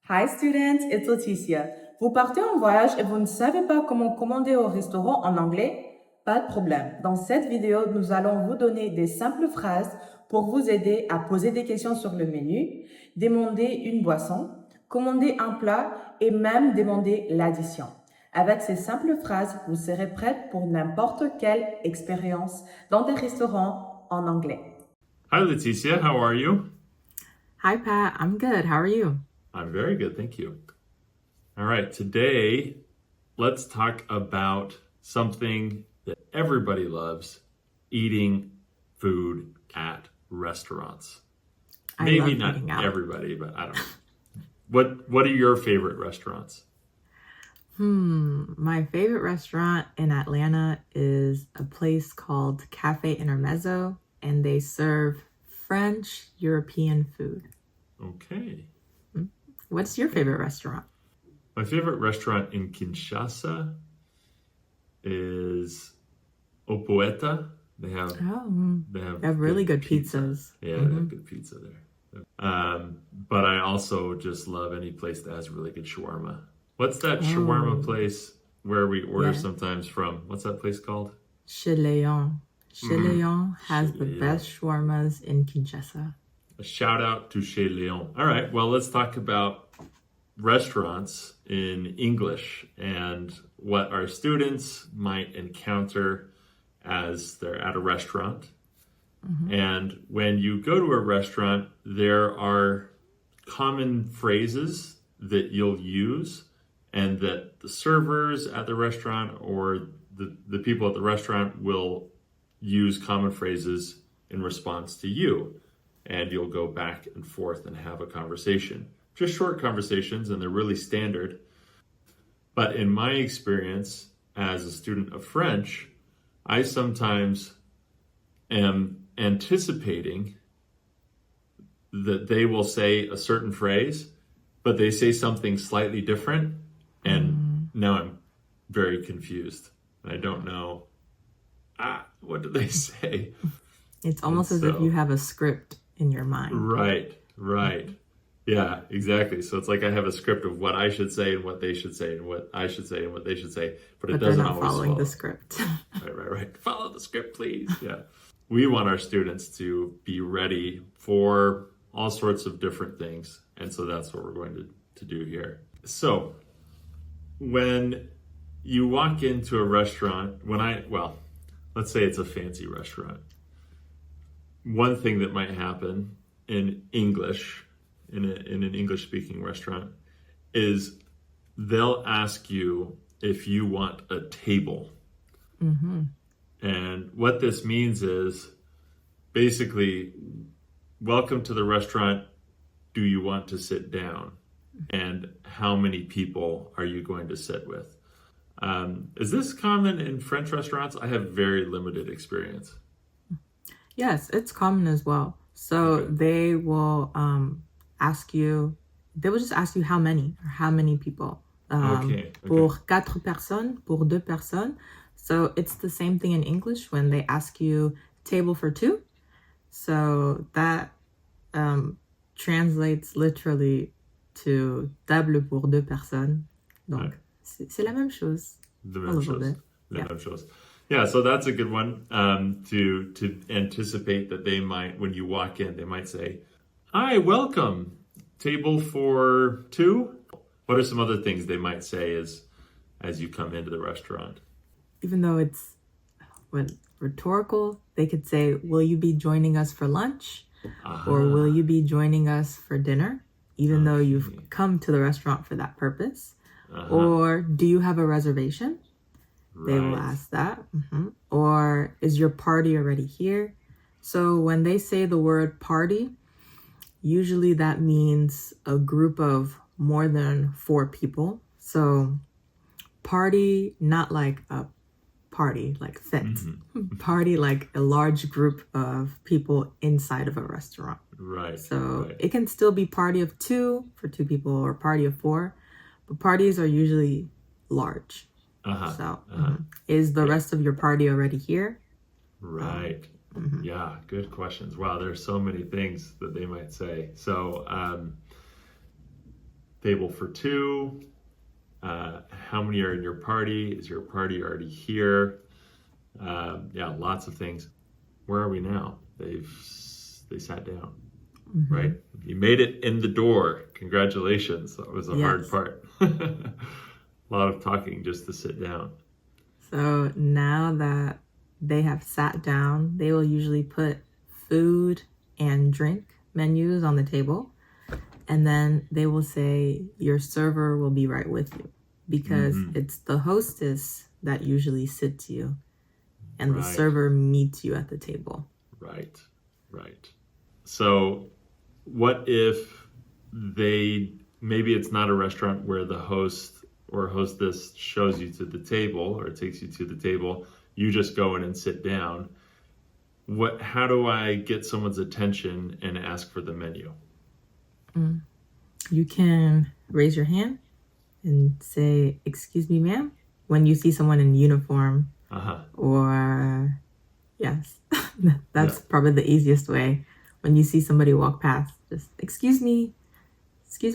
Hi students, it's Laeticia. Vous partez en voyage et vous ne savez pas comment commander au restaurant en anglais? Pas de problème. Dans cette vidéo, nous allons vous donner des simples phrases pour vous aider à poser des questions sur le menu, demander une boisson, commander un plat et même demander l'addition. Avec ces simples phrases, vous serez prête pour n'importe quelle expérience dans des restaurants en anglais. Hi, Laeticia. How are you? Hi, Pat. I'm good. How are you? I'm very good, thank you. All right, today let's talk about something that everybody loves, eating food at restaurants. Maybe not everybody, but I don't know. What are your favorite restaurants? My favorite restaurant in Atlanta is a place called Cafe Intermezzo, and they serve French European food. Okay. What's your favorite restaurant? My favorite restaurant in Kinshasa is O Poeta. They have really good pizzas. Yeah, they have good pizza there. But I also just love any place that has really good shawarma. What's that shawarma place where we order sometimes from? What's that place called? Chez Léon. Chez Léon has the best shawarmas in Kinshasa. A shout out to Chez Léon. All right, well, let's talk about restaurants in English and what our students might encounter as they're at a restaurant. And when you go to a restaurant, there are common phrases that you'll use and that the servers at the restaurant or the people at the restaurant will use common phrases in response to you. And you'll go back and forth and have a conversation. Just short conversations, and they're really standard. But in my experience as a student of French, I sometimes am anticipating that they will say a certain phrase, but they say something slightly different, and now I'm very confused. I don't know, what did they say? It's almost as if you have a script in your mind. Right. Yeah, exactly. So it's like I have a script of what I should say and what they should say and what I should say and what they should say, but it doesn't always following the script. Right. Follow the script, please. Yeah. We want our students to be ready for all sorts of different things. And so that's what we're going to do here. So when you walk into a restaurant, let's say it's a fancy restaurant. One thing that might happen in English, in an English-speaking restaurant, is they'll ask you if you want a table. And what this means is basically, welcome to the restaurant. Do you want to sit down? And how many people are you going to sit with? Is this common in French restaurants? I have very limited experience. Yes, it's common as well. So they will just ask you how many people. Pour 4 personnes, pour 2 personnes. So it's the same thing in English when they ask you table for 2. So that translates literally to table pour 2 personnes. Donc, c'est la même chose. Même chose. Yeah, so that's a good one to anticipate that they might, when you walk in, they might say, "Hi, welcome, table for 2." What are some other things they might say as you come into the restaurant? Even though it's rhetorical, they could say, "Will you be joining us for lunch?" Or "Will you be joining us for dinner?" Even though you've come to the restaurant for that purpose. Or "Do you have a reservation?" They will ask that. Or "Is your party already here?" So when they say the word party, usually that means a group of more than 4 people. So party, not like a party, like fête. Party, like a large group of people inside of a restaurant. Right. So it can still be party of 2 for 2 people or party of 4, but parties are usually large. Is the rest of your party already here? Right. Yeah, good questions. Wow, there's so many things that they might say. So table for two? How many are in your party? Is your party already here? Yeah, lots of things. Where are we now? They sat down, right? You made it in the door. Congratulations. That was a hard part. A lot of talking just to sit down. So now that they have sat down, they will usually put food and drink menus on the table. And then they will say, your server will be right with you. Because it's the hostess that usually sits you. And the server meets you at the table. Right. So what if maybe it's not a restaurant where the host or hostess shows you to the table or takes you to the table, you just go in and sit down. How do I get someone's attention and ask for the menu? You can raise your hand and say, excuse me, ma'am, when you see someone in uniform. Or yes, that's probably the easiest way. When you see somebody walk past, just excuse me,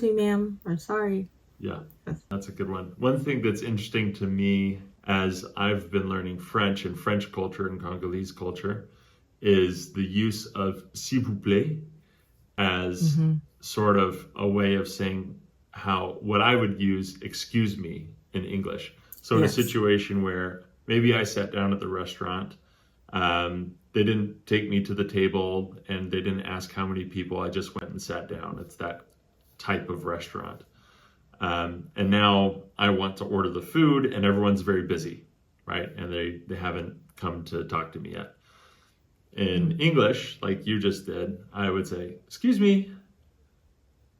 ma'am, or sorry. Yeah, that's a good one. One thing that's interesting to me as I've been learning French and French culture and Congolese culture is the use of s'il vous plaît as sort of a way of saying what I would use excuse me in English. So in a situation where maybe I sat down at the restaurant, they didn't take me to the table and they didn't ask how many people, I just went and sat down. It's that type of restaurant. And now I want to order the food and everyone's very busy, right? And they haven't come to talk to me yet. In English, like you just did, I would say, excuse me.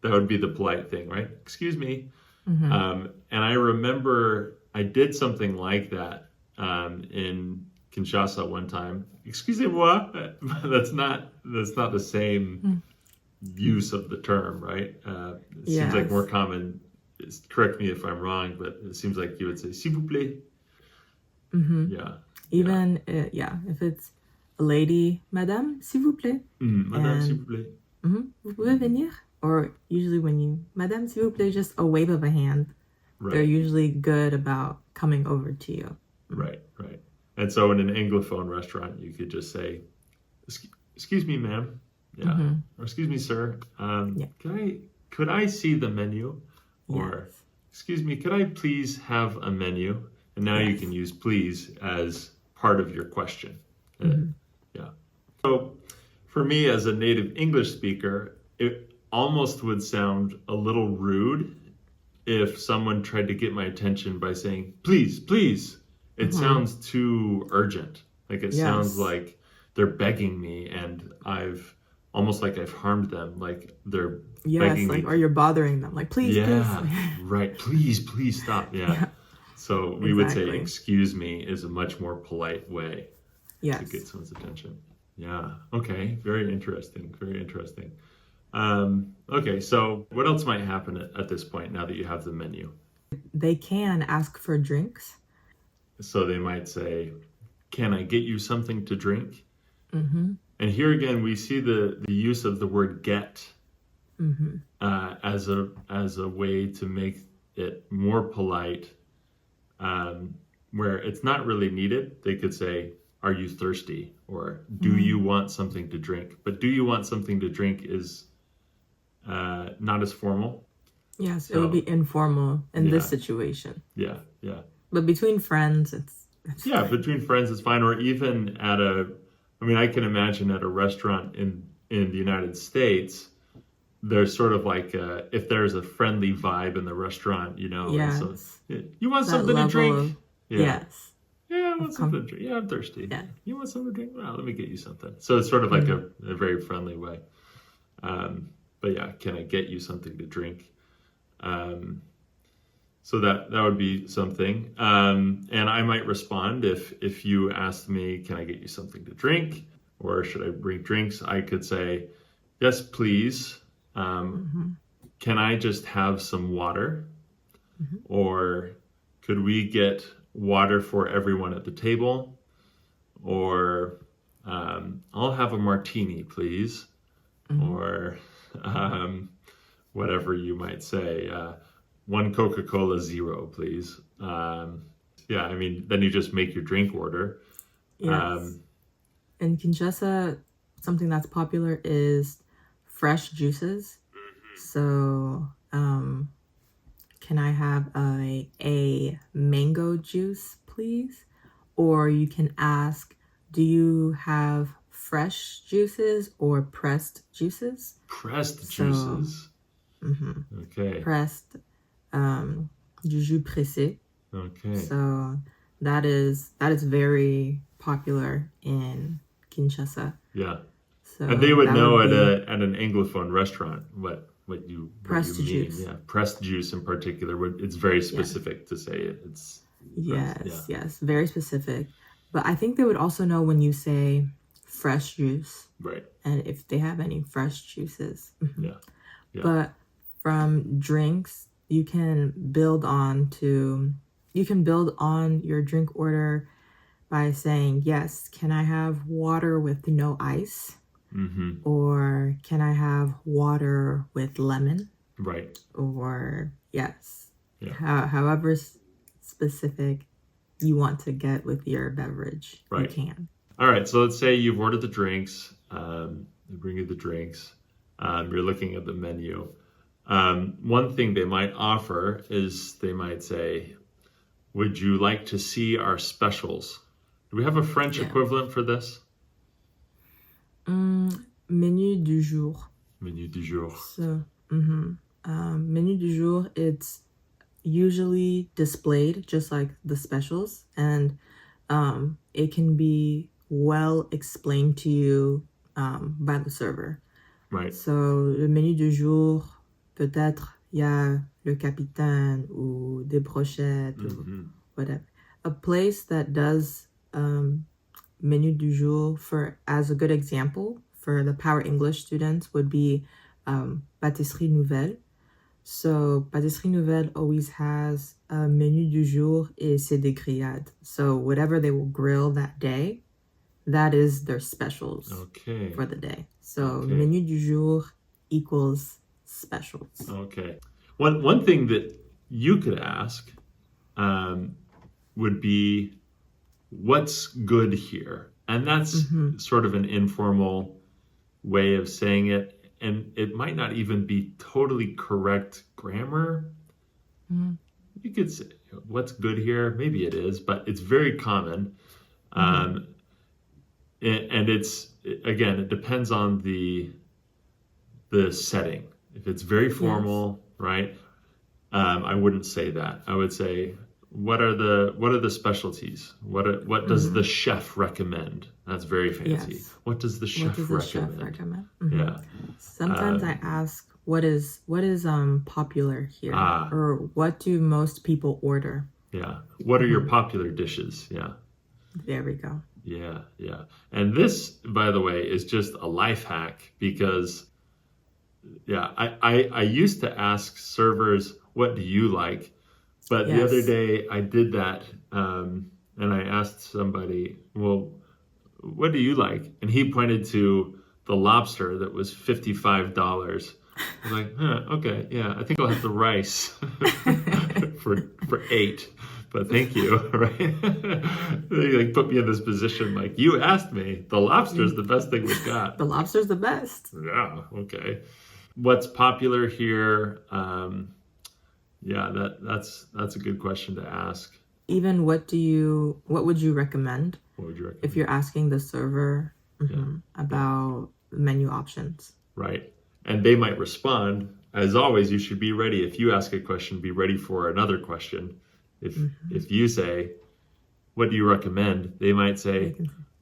That would be the polite thing, right? Excuse me. And I remember I did something like that in Kinshasa one time. Excusez-moi. That's not the same use of the term, right? It seems like more common. Correct me if I'm wrong, but it seems like you would say s'il vous plaît. Yeah. Even if it's a lady, madame, s'il vous plaît. Madame, s'il vous plaît. Vous pouvez venir? Or usually when madame, s'il vous plaît, just a wave of a hand. Right. They're usually good about coming over to you. Right. And so in an Anglophone restaurant, you could just say, excuse me, ma'am. Yeah. Or excuse me, sir. Could I see the menu? Or, excuse me, could I please have a menu? And now you can use please as part of your question. Yeah. So for me as a native English speaker, it almost would sound a little rude if someone tried to get my attention by saying, please, please. It sounds too urgent. Like it sounds like they're begging me and I've harmed them. Like they're begging me. Or you're bothering them. Like, please, please. Right. Please stop. Yeah. So we would say, excuse me is a much more polite way to get someone's attention. Yeah. Okay. Very interesting. Okay. So what else might happen at this point now that you have the menu? They can ask for drinks. So they might say, can I get you something to drink? And here again, we see the use of the word get as a way to make it more polite, where it's not really needed. They could say, are you thirsty? Or do you want something to drink? But do you want something to drink is not as formal. Yes, so, it would be informal in this situation. Yeah. But between friends, it's between friends it's fine. Or even I can imagine at a restaurant in the United States, there's sort of like if there's a friendly vibe in the restaurant, so, you want something to drink? Yes. Yeah, I want something to drink. Yeah, I'm thirsty. Yeah. You want something to drink? Well, let me get you something. So it's sort of like a very friendly way. But yeah, can I get you something to drink? So that would be something. And I might respond if you asked me, can I get you something to drink? Or should I bring drinks? I could say, yes, please. Can I just have some water? Or could we get water for everyone at the table? Or I'll have a martini, please. Or whatever you might say. One Coca-Cola Zero, please. Yeah, I mean, then you just make your drink order. Yes. In Kinshasa, something that's popular is fresh juices. So, can I have a mango juice, please? Or you can ask, do you have fresh juices or pressed juices? Pressed So, juices. Okay. Pressed, du jus pressé. Okay. So that is very popular in Kinshasa. Yeah. So And they would know be at an Anglophone restaurant what you pressed mean. juice. Yeah, pressed juice in particular. It's very specific to say it. It's yes, very specific. But I think they would also know when you say fresh juice, right, and if they have any fresh juices. Yeah. But from drinks, you can build on your drink order by saying, yes, can I have water with no ice? Or can I have water with lemon? Right. Or yes, however specific you want to get with your beverage, you can. All right, so let's say you've ordered the drinks. They bring you the drinks. You're looking at the menu. One thing they might offer is they might say, would you like to see our specials? Do we have a French equivalent for this? Menu du jour. Menu du jour. So, menu du jour, it's usually displayed just like the specials, and it can be well explained to you by the server. Right. So, le menu du jour, peut-être il y a le capitaine ou des brochettes ou whatever. A place that does menu du jour as a good example for the Power English students would be Pâtisserie Nouvelle. So Pâtisserie Nouvelle always has a menu du jour et c'est des grillades. So whatever they will grill that day, that is their specials for the day. So menu du jour equals specials. Okay. One thing that you could ask would be, what's good here? And that's sort of an informal way of saying it. And it might not even be totally correct grammar. You could say, what's good here? Maybe it is, but it's very common. And it's, again, it depends on the setting. If it's very formal, right? I wouldn't say that. I would say, what are the specialties? What does the chef recommend? That's very fancy. Yes. What does the chef recommend? Yeah. Sometimes I ask, what is popular here, or what do most people order? Yeah. What are your popular dishes? Yeah. There we go. Yeah. And this, by the way, is just a life hack because, I used to ask servers, what do you like? But the other day I did that, and I asked somebody, well, what do you like? And he pointed to the lobster that was $55. I was like, okay, yeah, I think I'll have the rice for $8. But thank you, right? They put me in this position like, you asked me. The lobster's the best thing we've got. The lobster's the best. Yeah, okay. What's popular here? That's a good question to ask. Even what would you recommend? What would you recommend? If you're asking the server about menu options. Right. And they might respond, as always, you should be ready. If you ask a question, be ready for another question. If you say, what do you recommend? They might say,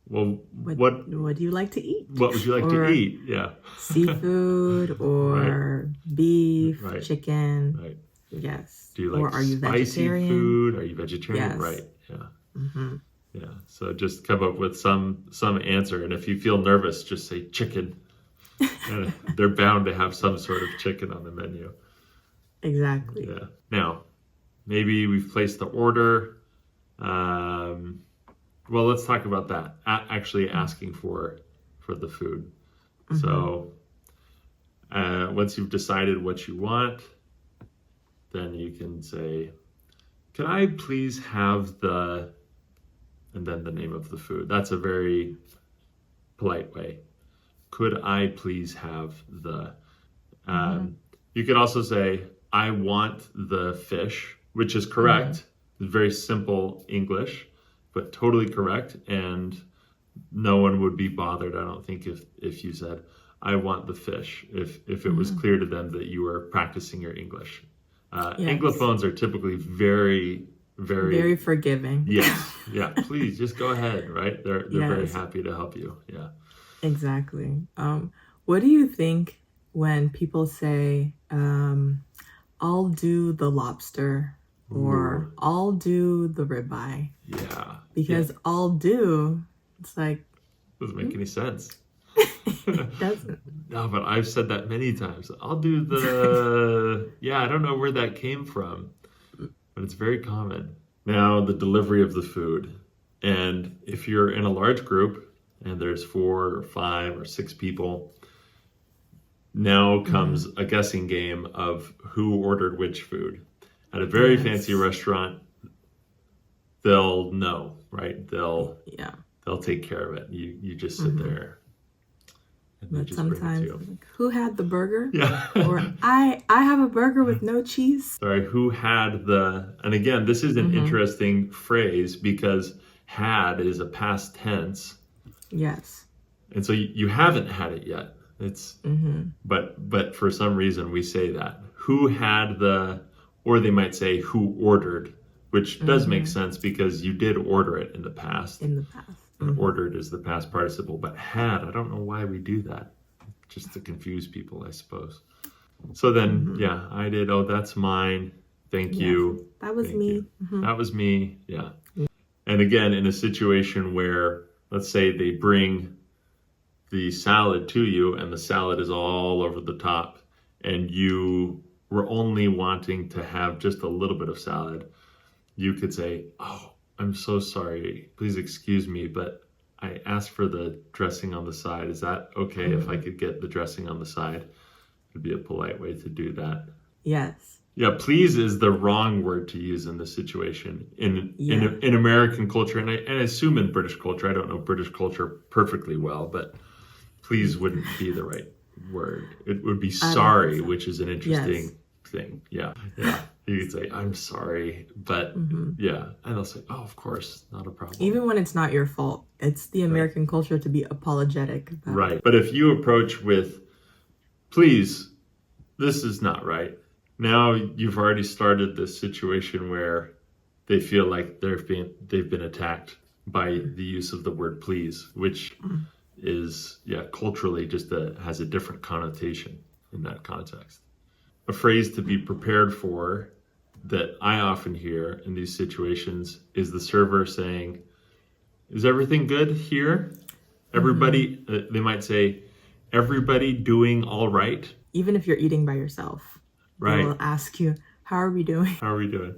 well, what do you like to eat? What would you like to eat? Yeah. Seafood or beef, chicken. Right. Yes. Do you like are you spicy vegetarian? food? Are you vegetarian? Yes. Right. Yeah. Yeah. So just come up with some answer. And if you feel nervous, just say chicken. And they're bound to have some sort of chicken on the menu. Exactly. Yeah. Now, maybe we've placed the order. Well, let's talk about that. Actually asking for the food. So Once you've decided what you want, then you can say, could I please have the, and then the name of the food. That's a very polite way. Could I please have the, you could also say, I want the fish, which is correct. It's very simple English, but totally correct. And no one would be bothered, I don't think, if you said, I want the fish, if it was clear to them that you were practicing your English. Anglophones are typically very forgiving. Yes. Yeah. Please just go ahead. Right. They're very happy to help you. Yeah. Exactly. What do you think when people say, I'll do the lobster or I'll do the ribeye? Yeah. Because I'll do, it's like, doesn't make any sense. It doesn't. No, but I've said that many times. I'll do the, I don't know where that came from, but it's very common. Now, the delivery of the food. And if you're in a large group and there's 4 or 5 or 6 people, now comes a guessing game of who ordered which food. At a very fancy restaurant, they'll know, right? They'll take care of it. You just sit there. And but just sometimes, bring it to you. Like, who had the burger? Yeah. Or I have a burger with no cheese. Sorry, who had the, and again, this is an interesting phrase because had is a past tense. Yes. And so you haven't had it yet. It's, but for some reason we say that. Who had the, or they might say who ordered, which does make sense because you did order it in the past. In the past. And ordered is the past participle, but had, I don't know why we do that. Just to confuse people, I suppose. So then, I did, oh, that's mine. Thank you. That was me. That was me, yeah. And again, in a situation where, let's say they bring the salad to you and the salad is all over the top and you were only wanting to have just a little bit of salad, you could say, oh, I'm so sorry. Please excuse me, but I asked for the dressing on the side. Is that okay if I could get the dressing on the side? It'd be a polite way to do that. Yes. Yeah, please is the wrong word to use in this situation. In American culture, and I assume in British culture, I don't know British culture perfectly well, but please wouldn't be the right word. It would be sorry, which is an interesting thing. Yeah. You could say, I'm sorry, but and they'll say, oh, of course, not a problem. Even when it's not your fault, it's the American culture to be apologetic. Right. But if you approach with, please, this is not right. Now you've already started this situation where they feel like they've been attacked by the use of the word please, which is, culturally just has a different connotation in that context. A phrase to be prepared for that I often hear in these situations is the server saying, is everything good here? Everybody, they might say, everybody doing all right? Even if you're eating by yourself, they will ask you, how are we doing? How are we doing?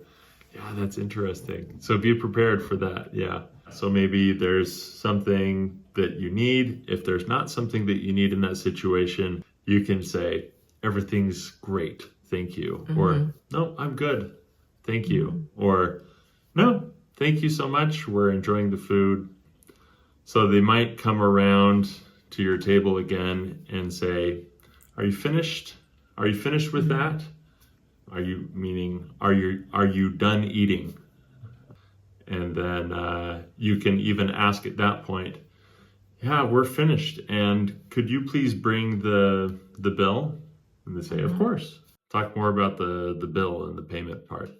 Yeah, that's interesting. So be prepared for that. Yeah. So maybe there's something that you need. If there's not something that you need in that situation, you can say, everything's great. Thank you. Or, no, I'm good. Thank you. Or, no, thank you so much. We're enjoying the food. So they might come around to your table again and say, are you finished? Are you finished with that? Are you done eating? And then you can even ask at that point, yeah, we're finished. And could you please bring the bill? And they say, of course. Talk more about the bill and the payment part.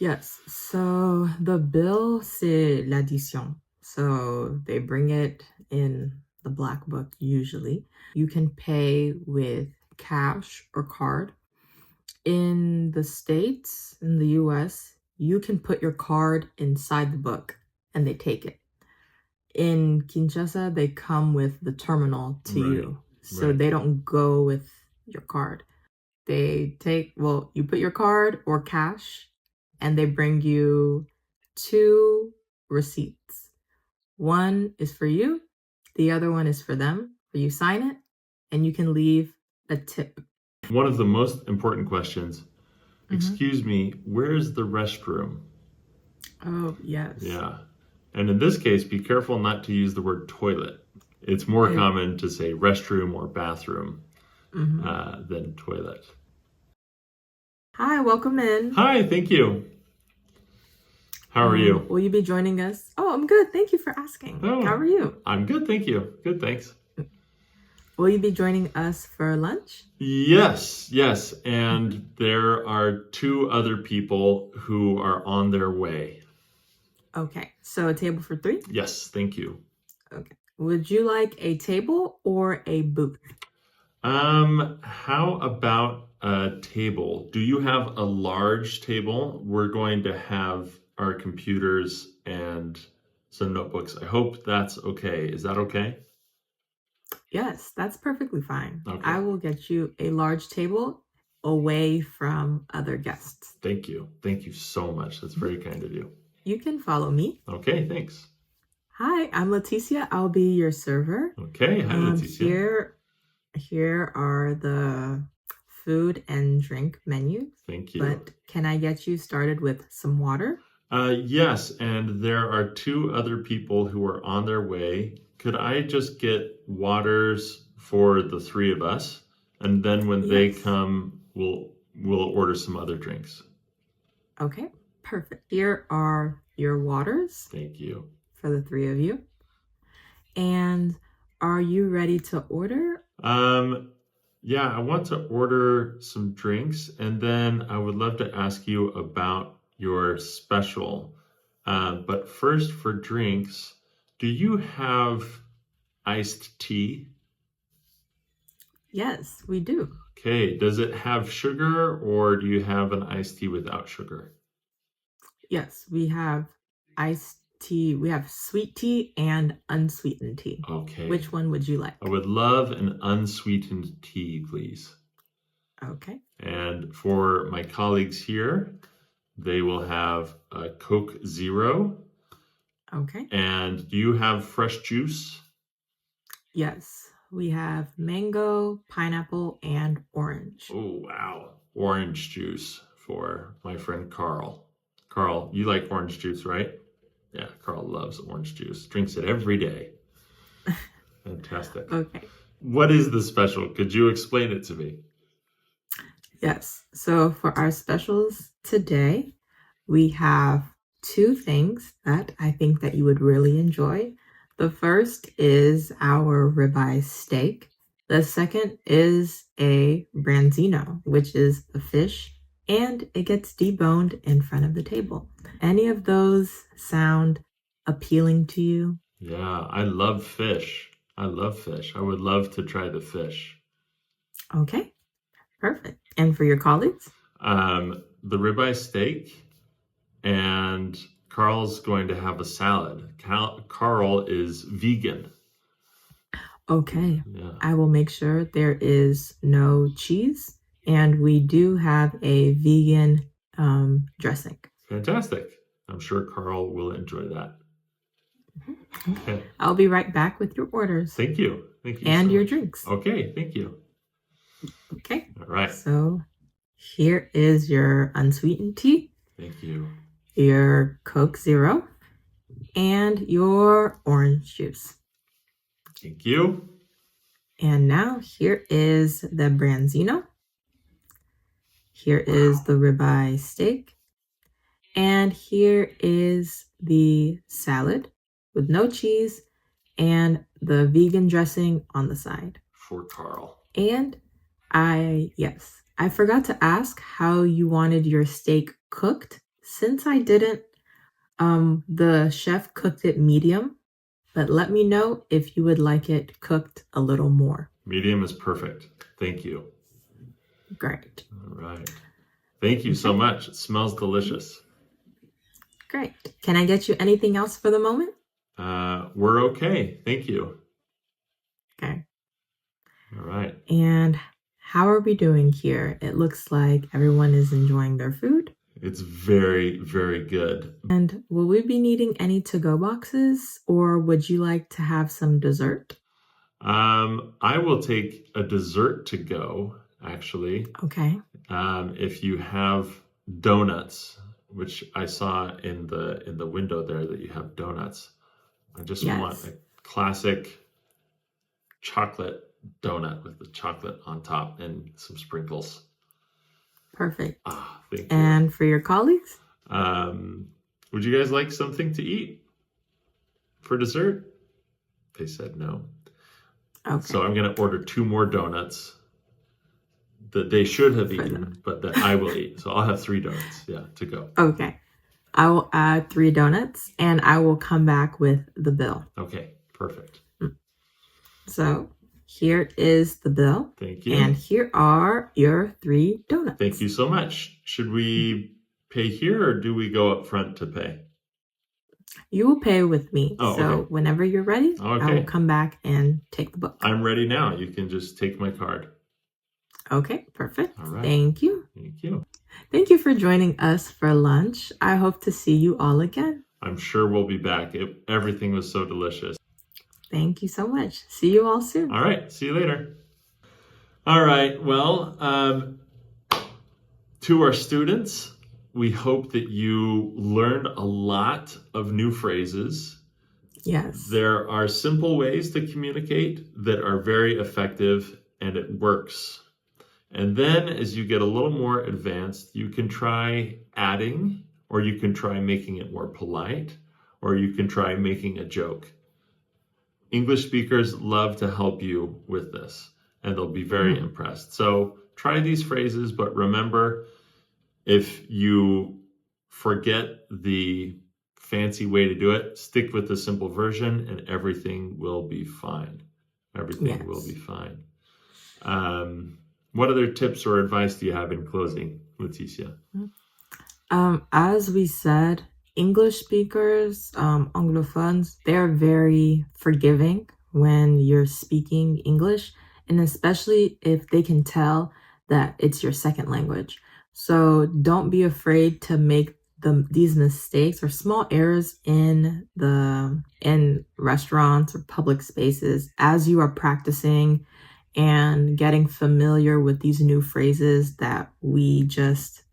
Yes. So the bill, c'est l'addition. So they bring it in the black book usually. You can pay with cash or card. In the States, in the US, you can put your card inside the book and they take it. In Kinshasa, they come with the terminal to you. So they don't go with your card. They take, you put your card or cash and they bring you 2 receipts. One is for you. The other one is for them. You sign it and you can leave a tip. One of the most important questions. Excuse me, where's the restroom? Oh, yes. Yeah. And in this case, be careful not to use the word toilet. It's more common to say restroom or bathroom than toilet. Hi, welcome in. Hi, thank you. How are you? Will you be joining us? Oh, I'm good. Thank you for asking. Oh, How are you? I'm good, thank you. Good, thanks. Will you be joining us for lunch? Yes. And there are 2 other people who are on their way. Okay, so a table for 3? Yes, thank you. Okay. Would you like a table or a booth? How about a table? Do you have a large table? We're going to have our computers and some notebooks. I hope that's okay. Is that okay? Yes, that's perfectly fine. Okay. I will get you a large table away from other guests. Thank you. Thank you so much. That's very kind of you. You can follow me. Okay, thanks. Hi, I'm Laeticia. I'll be your server. Okay, hi Laeticia. Here are the food and drink menus. Thank you. But can I get you started with some water? Yes, and there are 2 other people who are on their way. Could I just get waters for the 3 of us? And then when they come, we'll order some other drinks. Okay, perfect. Here are your waters. Thank you. For the 3 of you. And are you ready to order? Yeah, I want to order some drinks, and then I would love to ask you about your special. But first, for drinks, do you have iced tea? Yes, we do. Okay, does it have sugar, or do you have an iced tea without sugar? Yes, we have iced tea. We have sweet tea and unsweetened tea. Okay. Which one would you like? I would love an unsweetened tea, please. Okay. And for my colleagues here, they will have a Coke Zero. Okay. And do you have fresh juice? Yes, we have mango, pineapple, and orange. Oh, wow. Orange juice for my friend Carl. Carl, you like orange juice, right? Yeah, Carl loves orange juice. Drinks it every day. Fantastic. Okay. What is the special? Could you explain it to me? Yes. So for our specials today, we have 2 things that I think that you would really enjoy. The first is our ribeye steak. The second is a branzino, which is a fish, and it gets deboned in front of the table. Any of those sound appealing to you? Yeah, I love fish. I would love to try the fish. Okay, perfect. And for your colleagues? The ribeye steak, and Carl's going to have a salad. Carl is vegan. Okay, Yeah. I will make sure there is no cheese, and we do have a vegan dressing. Fantastic. I'm sure Carl will enjoy that. Okay. I'll be right back with your orders. Thank you. Thank you. And so your much. drinks. Okay, thank you. Okay. All right. So here is your unsweetened tea. Thank you. Your Coke Zero. And your orange juice. Thank you. And now here is the branzino. Here is the ribeye steak. And here is the salad with no cheese and the vegan dressing on the side. For Carl. And I forgot to ask how you wanted your steak cooked. Since I didn't, the chef cooked it medium, but let me know if you would like it cooked a little more. Medium is perfect. Thank you. Great. All right. Thank you so much. It smells delicious. Great. Can I get you anything else for the moment? We're okay. Thank you. Okay. All right. And how are we doing here? It looks like everyone is enjoying their food. It's very, very good. And will we be needing any to-go boxes, or would you like to have some dessert? I will take a dessert to go, actually. Okay. If you have donuts, which I saw in the window there that you have donuts. I just want a classic chocolate donut with the chocolate on top and some sprinkles. Perfect. Thank you. And for your colleagues? Would you guys like something to eat for dessert? They said no. Okay. So I'm going to order 2 more donuts that they should have eaten, but that I will eat. So I'll have 3 donuts, to go. Okay. I will add 3 donuts and I will come back with the bill. Okay, perfect. So here is the bill. Thank you. And here are your 3 donuts. Thank you so much. Should we pay here or do we go up front to pay? You will pay with me. Oh, so okay. whenever you're ready, I will come back and take the book. I'm ready now. You can just take my card. Okay, perfect. All right. Thank you. Thank you. Thank you for joining us for lunch. I hope to see you all again. I'm sure we'll be back. Everything was so delicious. Thank you so much. See you all soon. All right. See you later. All right. Well, to our students, we hope that you learned a lot of new phrases. Yes. There are simple ways to communicate that are very effective and it works. And then as you get a little more advanced, you can try adding, or you can try making it more polite, or you can try making a joke. English speakers love to help you with this, and they'll be very impressed. So try these phrases, but remember, if you forget the fancy way to do it, stick with the simple version and everything will be fine. Everything will be fine. What other tips or advice do you have in closing, Laeticia? As we said, English speakers, Anglophones, they're very forgiving when you're speaking English, and especially if they can tell that it's your second language. So don't be afraid to make these mistakes or small errors in restaurants or public spaces as you are practicing and getting familiar with these new phrases that we just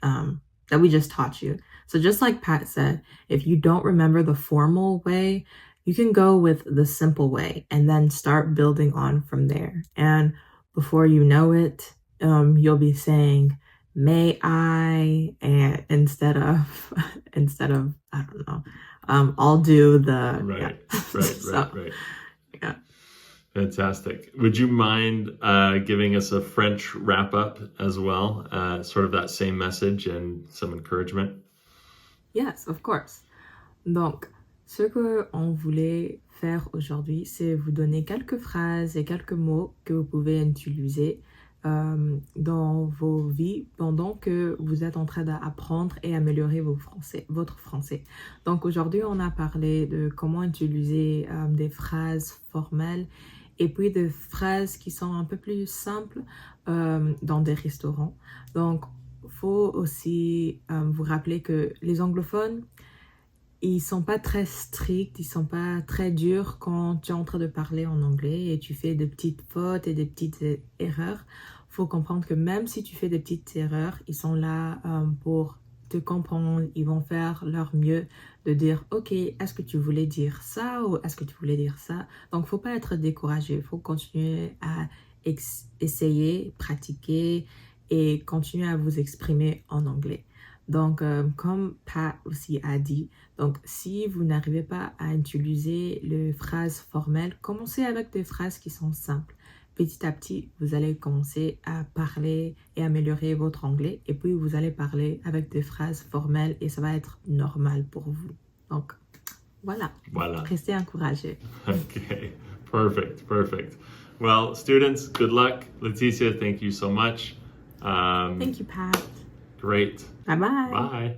taught you. So just like Pat said, if you don't remember the formal way, you can go with the simple way and then start building on from there. And before you know it, you'll be saying, may I, and instead of I don't know, I'll do the right. Yeah. Fantastic. Would you mind giving us a French wrap up as well, sort of that same message and some encouragement? Yes, of course. Donc, ce qu'on voulait faire aujourd'hui, c'est vous donner quelques phrases et quelques mots que vous pouvez utiliser dans vos vies pendant que vous êtes en train d'apprendre et améliorer votre français. Donc aujourd'hui, on a parlé de comment utiliser des phrases formelles et puis des phrases qui sont un peu plus simples dans des restaurants. Donc, il faut aussi vous rappeler que les anglophones, ils sont pas très stricts, ils sont pas très durs quand tu es en train de parler en anglais et tu fais de petites fautes et des petites erreurs. Faut comprendre que même si tu fais des petites erreurs, ils sont là pour te comprendre. Ils vont faire leur mieux de dire, ok, est-ce que tu voulais dire ça ou est-ce que tu voulais dire ça? Donc, faut pas être découragé. Faut continuer à essayer, pratiquer et continuer à vous exprimer en anglais. Donc, comme Pat aussi a dit, donc si vous n'arrivez pas à utiliser les phrases formelles, commencez avec des phrases qui sont simples. Petit à petit, vous allez commencer à parler et améliorer votre anglais. Et puis, vous allez parler avec des phrases formelles et ça va être normal pour vous. Donc, voilà. Restez encouragés. Okay, perfect. Well, students, good luck. Laeticia, thank you so much. Thank you, Pat. Great. Bye-bye. Bye.